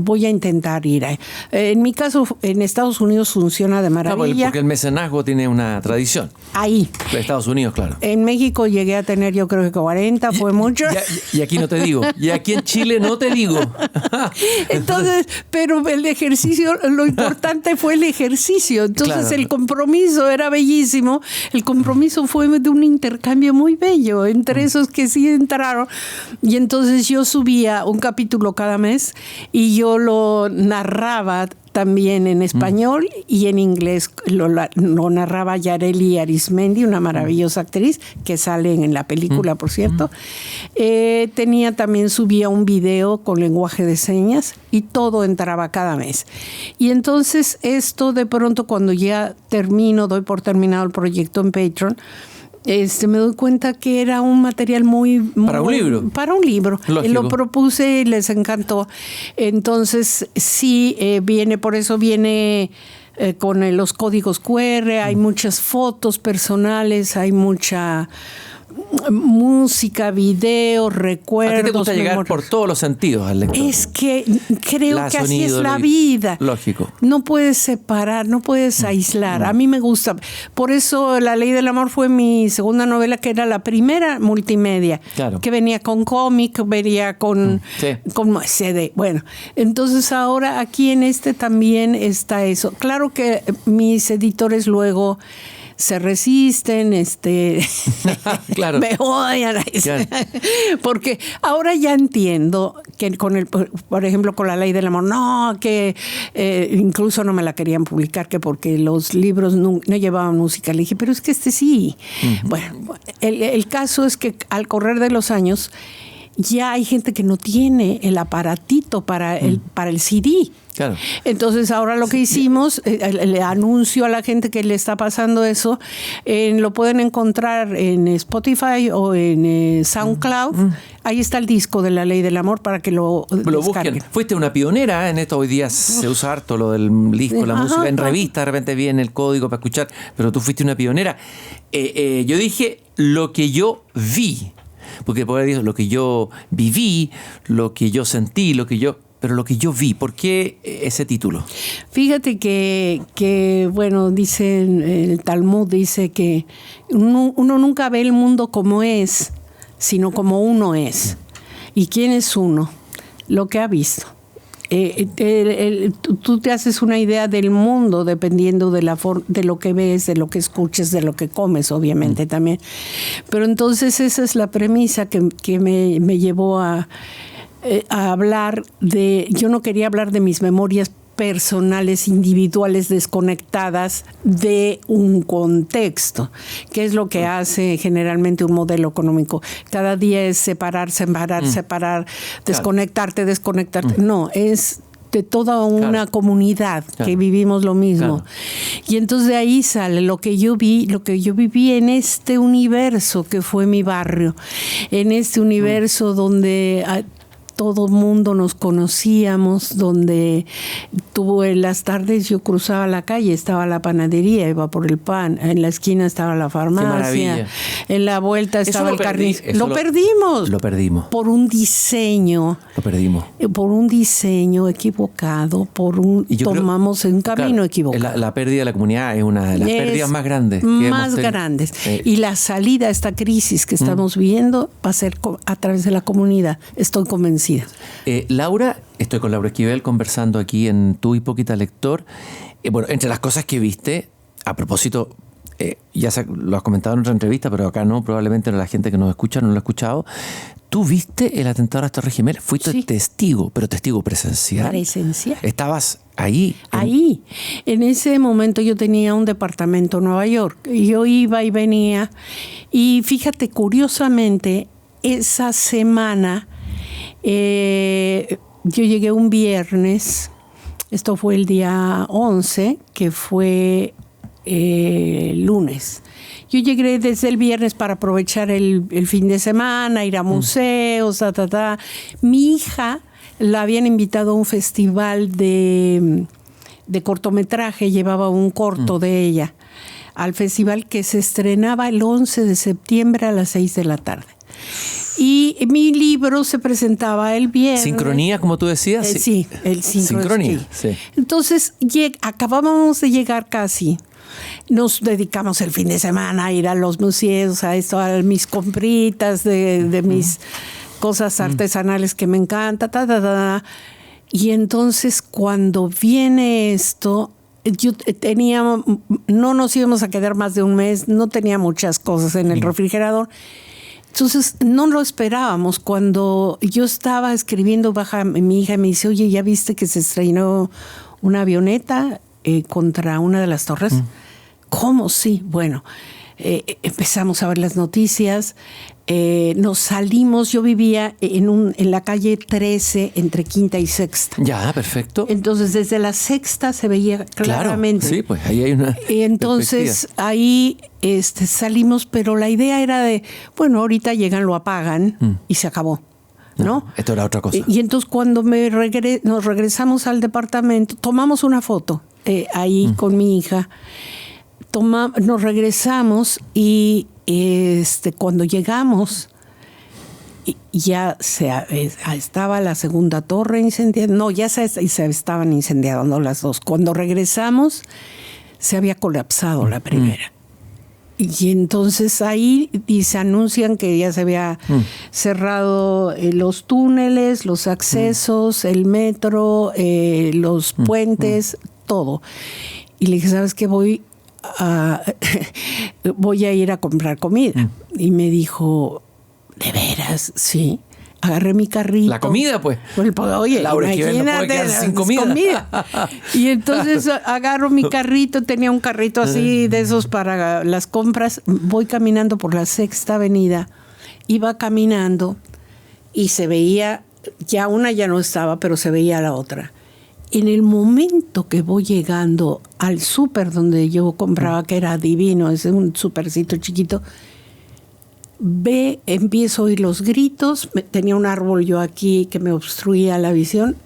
voy a intentar ir ahí. En mi caso, en Estados Unidos funciona de maravilla. Porque el mecenazgo tiene una tradición. Ahí. De Estados Unidos, claro. En México llegué a tener, yo creo que 40, fue mucho. Y aquí no te digo. Y aquí en Chile no te digo. Entonces, pero el ejercicio, lo importante fue el ejercicio. Entonces, claro, el compromiso era bellísimo. El compromiso fue de un intercambio muy bello entre esos que sí entraron. Y entonces yo subía un capítulo cada mes y yo lo narraba también en español y en inglés. Lo narraba Yareli Arismendi, una maravillosa actriz que sale en la película, por cierto. Subía un video con lenguaje de señas y todo entraba cada mes. Y entonces esto de pronto, cuando ya doy por terminado el proyecto en Patreon, me doy cuenta que era un material muy para un libro. Para un libro. Lo propuse y les encantó. Entonces, sí, por eso viene con los códigos QR, hay muchas fotos personales, hay mucha música, video, recuerdos. A ti te gusta llegar por todos los sentidos al lector. Es que creo que así es la vida. Lógico. No puedes separar, no puedes aislar. A mí me gusta. Por eso La Ley del Amor fue mi segunda novela, que era la primera multimedia. Claro. Que venía con cómic, venía con CD. Bueno, entonces ahora aquí en este también está eso. Claro que mis editores luego se resisten, claro. me odian, Claro. porque ahora ya entiendo que por ejemplo, con La Ley del Amor, no, que incluso no me la querían publicar, que porque los libros no llevaban música. Le dije, pero es que sí. Uh-huh. Bueno, el caso es que al correr de los años ya hay gente que no tiene el aparatito para el CD. Claro. Entonces ahora lo que hicimos, le anuncio a la gente que le está pasando eso, lo pueden encontrar en Spotify o en SoundCloud. Ahí está el disco de La Ley del Amor para que lo busquen. Fuiste una pionera en esto. Hoy día se usa harto lo del disco, la música en revista, de repente viene el código para escuchar, pero tú fuiste una pionera. Yo dije lo que yo vi, porque por ahí digo lo que yo viví, lo que yo sentí, pero lo que yo vi. ¿Por qué ese título? Fíjate que bueno, dice el Talmud, dice que uno nunca ve el mundo como es, sino como uno es. ¿Y quién es uno? Lo que ha visto. Tú te haces una idea del mundo dependiendo de lo que ves, de lo que escuches, de lo que comes, obviamente también. Pero entonces esa es la premisa que me llevó a hablar de... Yo no quería hablar de mis memorias personales, individuales, desconectadas de un contexto, que es lo que hace generalmente un modelo económico. Cada día es separar, desconectarte. No, es de toda una comunidad que vivimos lo mismo. Y entonces de ahí sale lo que yo viví en este universo que fue mi barrio, en este universo donde todo mundo nos conocíamos, donde en las tardes yo cruzaba la calle, estaba la panadería, iba por el pan, en la esquina estaba la farmacia, en la vuelta estaba el carnicero. Lo perdimos. Por un diseño. Lo perdimos. Por un diseño equivocado, tomamos un camino equivocado. La pérdida de la comunidad es una de las pérdidas más grandes. Grandes. Y la salida a esta crisis que estamos viviendo va a ser a través de la comunidad. Estoy convencida. Laura, estoy con Laura Esquivel conversando aquí en Tu Hipócrita Lector. Bueno, entre las cosas que viste, a propósito, ya lo has comentado en otra entrevista, pero acá no, probablemente la gente que nos escucha no lo ha escuchado. Tú viste el atentado a las Torres Gemelas, fuiste testigo, pero testigo presencial. Presencial. ¿Estabas ahí? Ahí. En ese momento yo tenía un departamento en Nueva York. Yo iba y venía. Y fíjate, curiosamente, esa semana... yo llegué un viernes, esto fue el día 11, que fue lunes. Yo llegué desde el viernes para aprovechar el fin de semana, ir a museos, Mi hija la habían invitado a un festival de cortometraje, llevaba un corto de ella, al festival que se estrenaba el 11 de septiembre a las 6 de la tarde. Y mi libro se presentaba el viernes. ¿Sincronía, como tú decías? Sí, el sincronía. Sí. Entonces, acabábamos de llegar casi. Nos dedicamos el fin de semana a ir a los museos, a mis compritas de mis cosas artesanales que me encanta. Y entonces, cuando viene esto... no nos íbamos a quedar más de un mes, no tenía muchas cosas en el refrigerador. Entonces, no lo esperábamos. Cuando yo estaba escribiendo, baja mi hija y me dice, oye, ¿ya viste que se estrenó una avioneta contra una de las torres? ¿Cómo? Sí. Bueno, empezamos a ver las noticias. Nos salimos, yo vivía en la calle 13 entre Quinta y Sexta. Ya, perfecto. Entonces desde la Sexta se veía claramente. Claro, sí, pues ahí hay una entonces ahí salimos, pero la idea era de, bueno, ahorita llegan, lo apagan y se acabó, ¿no? Esto era otra cosa. Y entonces cuando nos regresamos al departamento, tomamos una foto. ahí con mi hija. Nos regresamos y cuando llegamos ya estaba la segunda torre incendiada. No, ya se estaban incendiando las dos. Cuando regresamos se había colapsado la primera. Y entonces ahí se anuncian que ya se había cerrado los túneles, los accesos, el metro, los puentes, todo. Y le dije, ¿sabes qué? Voy a ir a comprar comida. Y me dijo, ¿de veras? Sí. Agarré mi carrito. La comida, pues. Oye, Laura Esquivel no puede quedarse sin comida. Y entonces agarro mi carrito, tenía un carrito así de esos para las compras. Voy caminando por la Sexta Avenida. Iba caminando y se veía, ya una ya no estaba, pero se veía la otra. En el momento que voy llegando al súper donde yo compraba, que era divino, es un supercito chiquito, empiezo a oír los gritos, tenía un árbol yo aquí que me obstruía la visión,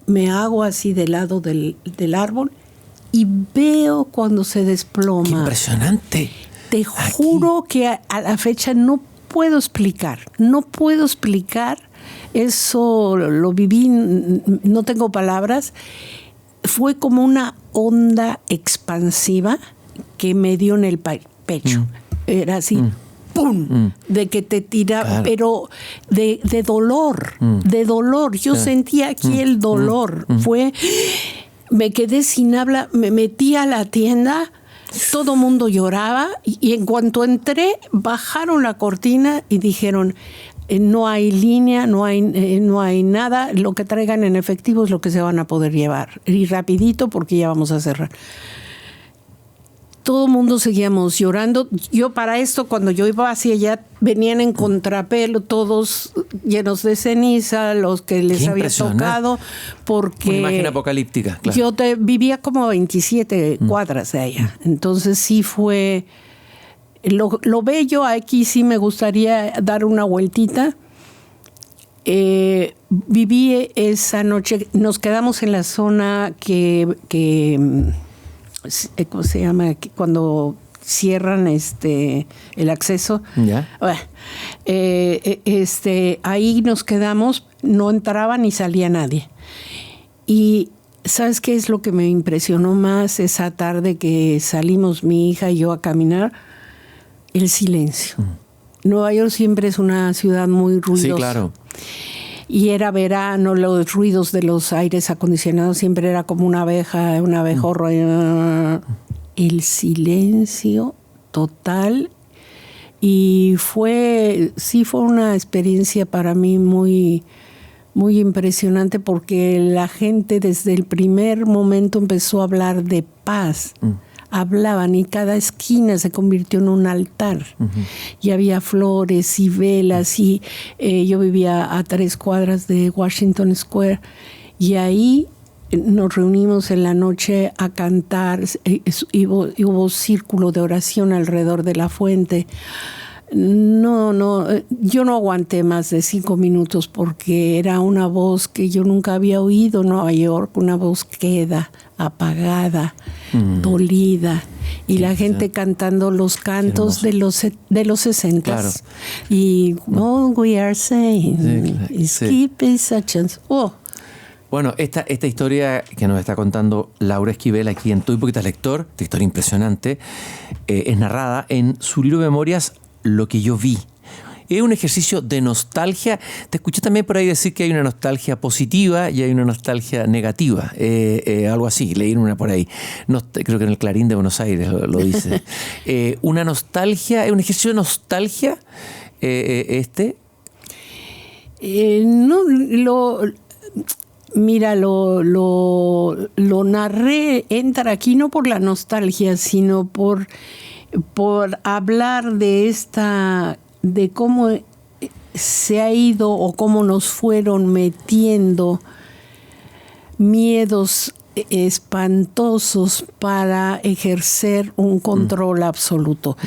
me hago así del lado del árbol y veo cuando se desploma. ¡Qué impresionante! Te juro que a la fecha no puedo explicar eso, lo viví, no tengo palabras. Fue como una onda expansiva que me dio en el pecho. Era así, ¡pum! De que te tiraba, claro. Pero de dolor, de dolor. Yo sentía aquí el dolor. Me quedé sin habla, me metí a la tienda, todo mundo lloraba y en cuanto entré, bajaron la cortina y dijeron, no hay línea, no hay nada, lo que traigan en efectivo es lo que se van a poder llevar. Y rapidito porque ya vamos a cerrar. Todo el mundo seguíamos llorando. Yo para esto, cuando yo iba hacia allá, venían en contrapelo, todos llenos de ceniza, los que les había tocado, porque... Una imagen apocalíptica, claro. Yo vivía como a 27 cuadras de allá. Entonces sí fue... Lo bello aquí sí me gustaría dar una vueltita. Viví esa noche, nos quedamos en la zona que ¿cómo se llama? Cuando cierran el acceso. ¿Ya? Bueno, ahí nos quedamos, no entraba ni salía nadie. Y ¿sabes qué es lo que me impresionó más esa tarde que salimos mi hija y yo a caminar? El silencio. Nueva York siempre es una ciudad muy ruidosa. Sí, claro. Y era verano, los ruidos de los aires acondicionados siempre era como un abejorro. El silencio total. Y fue una experiencia para mí muy, muy impresionante porque la gente desde el primer momento empezó a hablar de paz. Hablaban y cada esquina se convirtió en un altar. Y había flores y velas y yo vivía a 3 cuadras de Washington Square y ahí nos reunimos en la noche a cantar. Hubo círculo de oración alrededor de la fuente. Yo no aguanté más de 5 minutos porque era una voz que yo nunca había oído en Nueva York, una voz queda, apagada, dolida, y la gente cantando los cantos de los 60s. Claro. Y all we are saying is keep us a chance. Bueno, esta historia que nos está contando Laura Esquivel aquí en Tu Hipócrita Lector, esta historia impresionante, es narrada en su libro de memorias Lo que yo vi. Es un ejercicio de nostalgia. Te escuché también por ahí decir que hay una nostalgia positiva y hay una nostalgia negativa. Algo así, leí una por ahí. Creo que en el Clarín de Buenos Aires lo dice. Una nostalgia, es un ejercicio de nostalgia Mira, lo narré, entra aquí no por la nostalgia, sino por hablar de cómo se ha ido o cómo nos fueron metiendo miedos espantosos para ejercer un control absoluto.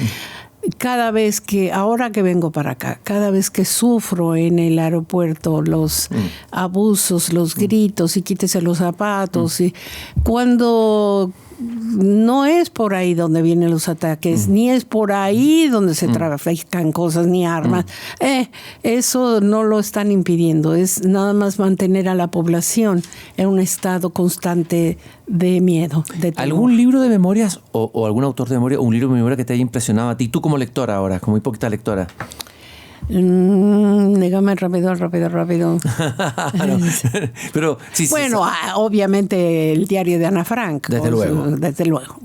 cada vez que, ahora que vengo para acá, cada vez que sufro en el aeropuerto los abusos, los gritos y quítese los zapatos, y cuando no es por ahí donde vienen los ataques, ni es por ahí donde se trafican cosas, ni armas. Eso no lo están impidiendo, es nada más mantener a la población en un estado constante de miedo, de temor. ¿Algún libro de memorias o algún autor de memoria, o un libro de memoria que te haya impresionado a ti, tú como lectora ahora, como hipócrita lectora? Dígame rápido. No, pero sí, bueno, obviamente el diario de Ana Frank. Desde luego.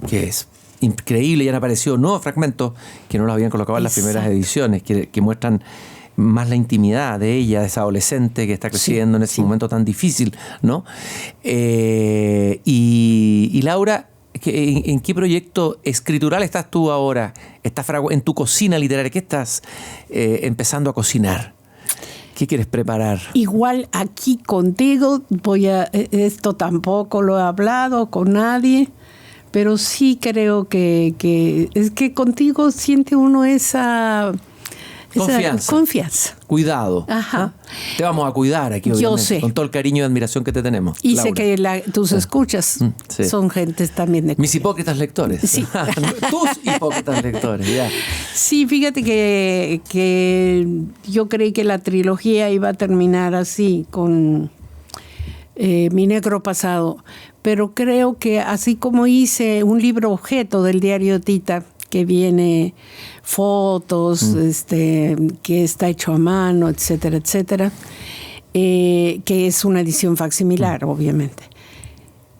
Que es increíble, y han aparecido nuevos fragmentos que no los habían colocado en las primeras ediciones, que muestran más la intimidad de ella, de esa adolescente que está creciendo en ese momento tan difícil, ¿no? Y Laura, ¿en qué proyecto escritural estás tú ahora? ¿Estás en tu cocina literaria? ¿Qué estás empezando a cocinar? ¿Qué quieres preparar? Igual aquí contigo, esto tampoco lo he hablado con nadie, pero sí creo que es que contigo siente uno esa confianza. Cuidado. Ajá. Te vamos a cuidar aquí, obviamente. Yo sé. Con todo el cariño y admiración que te tenemos. Y Laura. sé que tus escuchas son gentes también de mis hipócritas lectores. Sí. Tus hipócritas lectores, ya. Sí, fíjate que yo creí que la trilogía iba a terminar así, con mi negro pasado. Pero creo que así como hice un libro objeto del diario Tita, que viene fotos, que está hecho a mano, etcétera, etcétera, que es una edición facsimilar, obviamente.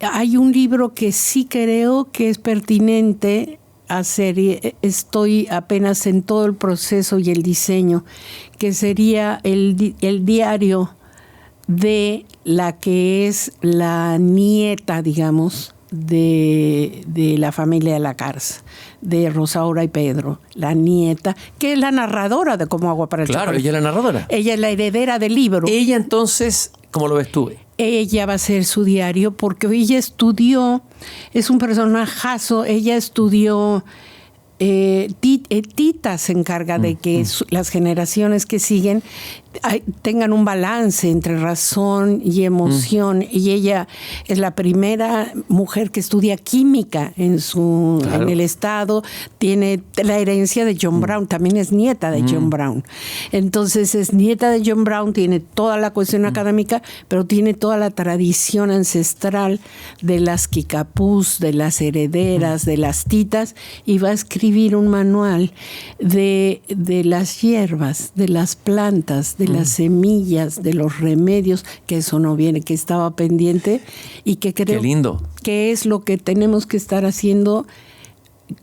Hay un libro que sí creo que es pertinente hacer, y estoy apenas en todo el proceso y el diseño, que sería el diario de la que es la nieta, digamos, de la familia de la Garza, de Rosaura y Pedro, la nieta, que es la narradora de Como agua para el chocolate. Claro, ella es la narradora. Ella es la heredera del libro. Ella entonces, ¿cómo lo ves tú? Ella va a ser su diario porque ella estudió, es un personajazo, ella estudió, Tita se encarga de que las generaciones que siguen tengan un balance entre razón y emoción, y ella es la primera mujer que estudia química en el estado, tiene la herencia de John Brown, también es nieta de John Brown, entonces es nieta de John Brown, tiene toda la cuestión académica, pero tiene toda la tradición ancestral de las Kikapús, de las herederas, de las titas, y va a escribir un manual de las hierbas, de las plantas, de las semillas, de los remedios, que eso no viene, que estaba pendiente, y que creo que es lo que tenemos que estar haciendo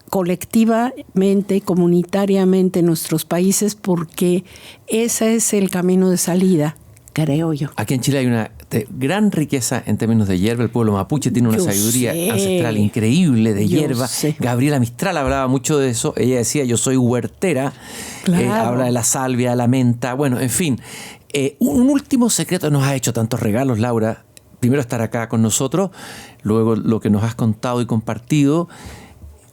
colectivamente, comunitariamente en nuestros países, porque ese es el camino de salida, creo yo. Aquí en Chile hay una gran riqueza en términos de hierba. El pueblo mapuche tiene una sabiduría ancestral increíble de hierba. Gabriela Mistral hablaba mucho de eso. Ella decía, yo soy huertera. Claro. Habla de la salvia, de la menta. Bueno, en fin. Un último secreto. Nos has hecho tantos regalos, Laura. Primero estar acá con nosotros. Luego lo que nos has contado y compartido.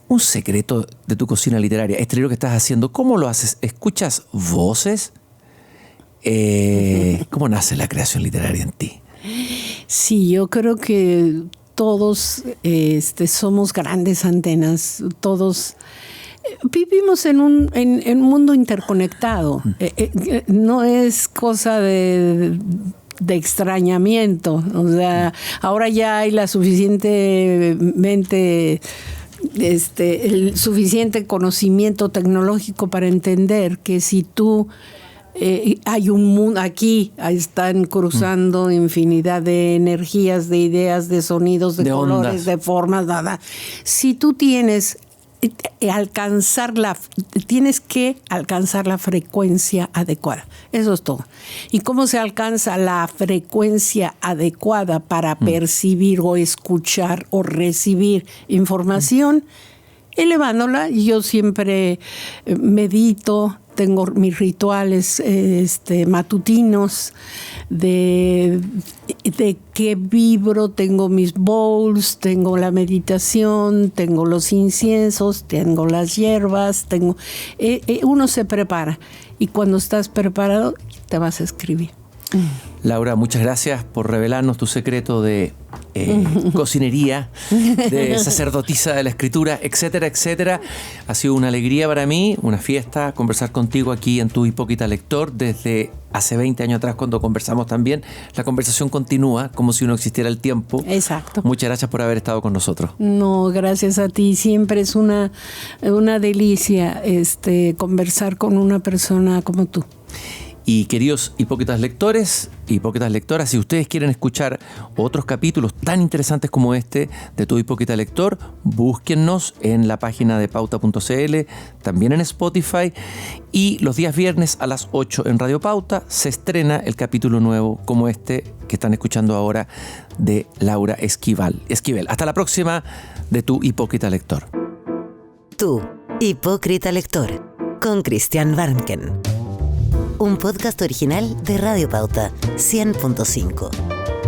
Un secreto de tu cocina literaria. Este libro que estás haciendo, ¿cómo lo haces? ¿Escuchas voces? ¿Cómo nace la creación literaria en ti? Sí, yo creo que todos somos grandes antenas, todos vivimos en un mundo interconectado. No es cosa de extrañamiento. O sea, ahora ya hay el suficiente conocimiento tecnológico para entender que si tú hay un mundo aquí, están cruzando infinidad de energías, de ideas, de sonidos, de colores, ondas, de formas, nada. Si tú tienes tienes que alcanzar la frecuencia adecuada. Eso es todo. ¿Y cómo se alcanza la frecuencia adecuada para percibir o escuchar o recibir información? Elevándola. Yo siempre medito, tengo mis rituales matutinos de qué vibro, tengo mis bowls, tengo la meditación, tengo los inciensos, tengo las hierbas, uno se prepara y cuando estás preparado te vas a escribir. Laura, muchas gracias por revelarnos tu secreto de cocinería, de sacerdotisa de la escritura, etcétera, etcétera. Ha sido una alegría para mí, una fiesta, conversar contigo aquí en Tu Hipócrita Lector. Desde hace 20 años atrás, cuando conversamos también, la conversación continúa como si no existiera el tiempo. Exacto. Muchas gracias por haber estado con nosotros. No, gracias a ti. Siempre es una delicia conversar con una persona como tú. Y queridos hipócritas lectores, hipócritas lectoras, si ustedes quieren escuchar otros capítulos tan interesantes como este de Tu Hipócrita Lector, búsquennos en la página de pauta.cl, también en Spotify, y los días viernes a las 8 en Radio Pauta se estrena el capítulo nuevo como este que están escuchando ahora de Laura Esquivel. Hasta la próxima de Tu Hipócrita Lector. Tu Hipócrita Lector, con Christian Warnken. Un podcast original de Radio Pauta 100.5.